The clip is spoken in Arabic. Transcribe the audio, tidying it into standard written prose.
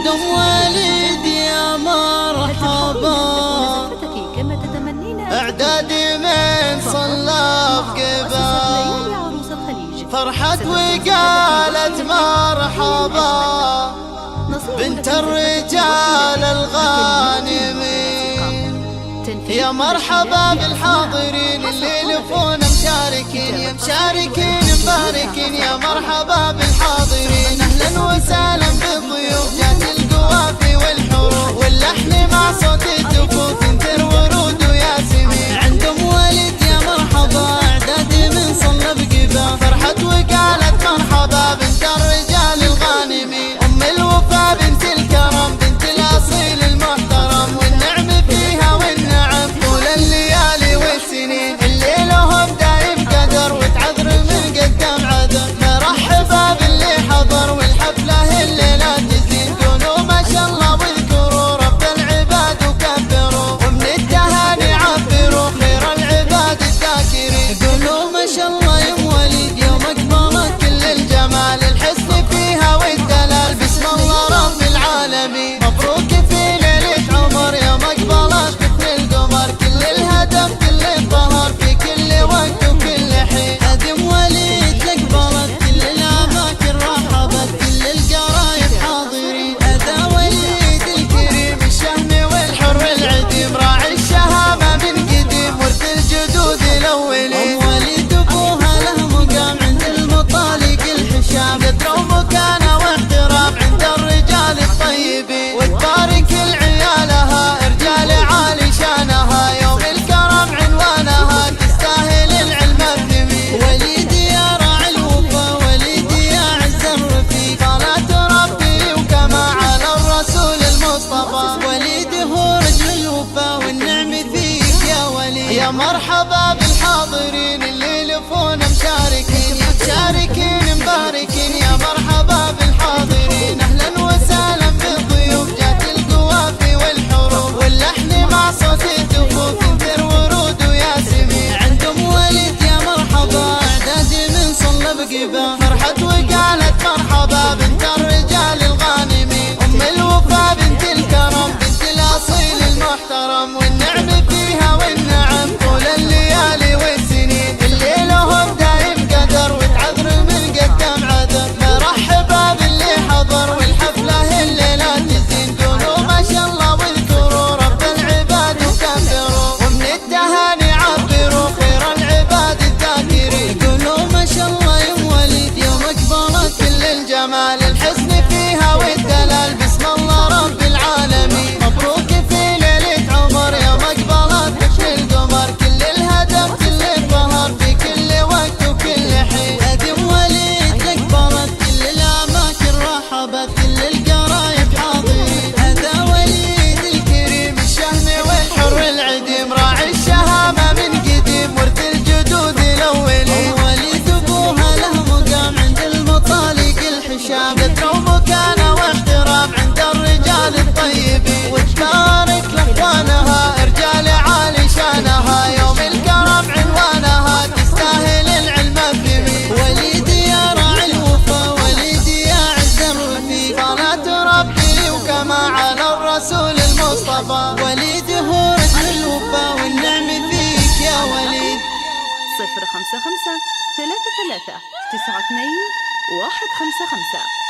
عندهم وليد يا مرحبا، اعدادي من صلى بقبا، فرحت وقالت مرحبا بنت الرجال الغانمين. يا مرحبا بالحاضرين اللي يلفون مشاركين، يا مشاركين مباركين. يا مرحبا بالحاضرين، اهلا وسهلا بالضيوف جات القوافي والحروف واللحن مع صوت الدفوف ينثر ورود وياسمين. عندهم وليد يا مرحبا، اعدادي من صلى بقبا، فرحت وقالت مرحبا بنت الرجال الغانمين. ام الوفا بنت الكرم بنت الاصيل المحترم، والنعم فيها والنعم طول الليالي والسنين. اللي لهم دايم قدر وتعذر من قدام عذر، مرحبا باللي حضر والحفله الليله تزين. قولوا ما شاء الله واذكروا رب العباد وكبروا، ومن التهاني عبروا خير العباد الذاكرين. قولوا ما شاء الله يا وليد يوم اقبلت كل الجمال، الحسن فيها والدلال بسم الله رب العالمين. مبروك في ليله عمر يوم اقبلت مثل القمر، كل الهدف كل الظهر في كل وقت وكل حين. ادم وليد اقبلت كل الاماكن رحبت كل القرايب حاضرين. هذا وليد الكريم الشهم والحر العديم، راعي الشهامه من قديم ورث الجدود الاولين. ام وليد ابوها له مقام عند المطالق الحشام، قدر ومكانه واحترام عند الرجال الطيبين. وتبارك العيالها رجال عالي شانها، يوم الكرم عنوانها تستاهل العلم الثمين. وليدي يا راعي الوفا، وليدي يا عز الرفيق، صلاة ربي وكما على الرسول المصطفى. وليدي هو رجل الوفا والنعم فيك يا وليد. يا مرحبا بالحاضرين اللي يلفون مشاركين، يا مشاركين مباركين. يا مرحبا بالحاضرين، اهلا وسهلا بالضيوف جات القوافي والحروف واللحن مع صوت الدفوف ينثر ورود وياسمين. عندهم وليد يا مرحبا، اعدادي من صلى بقبا، فرحت وقالت مرحبا بنت الرجال الغانمين. ام الوفا بنت الكرم بنت الاصيل المحترم، والنعم فيها والنعم طول الليالي والسنين. اللي لهم دايم قدر وتعذر من قدام عذر، مرحبا باللي حضر والحفله الليله تزين. قولوا ما شاء الله واذكروا رب العباد وكبروا، ومن التهاني عبروا خير العباد الذاكرين. قولوا ما شاء الله يا وليد يوم اقبلت كل الجمال، الحسن فيها والدلال بسم الله رب العالمين. مبروك في ليله عمر يوم اقبلت مثل القمر، كل الهدف كل الظهر في كل وقت وكل حين. ادم وليد اقبلت كل الاماكن رحبت كل القرايب حاضرين. هذا وليد الكريم الشهم والحر العديم، راعي الشهامه من قديم ورث الجدود الاولين. وليد ابوها له مقام عند المطالق الحشام، قدر ومكانه واحترام عند الرجال الطيبين. وتبارك لاخوانها رجال عالي شانها، يوم الكرم عنوانها تستاهل العلم الثمين. وليدي يا راعي الوفا، وليدي يا عز الرفيق، صلاة ربي وكما على الرسول المصطفى. وليدي هو رجل الوفا والنعم فيك يا وليد. 055 33 92 155.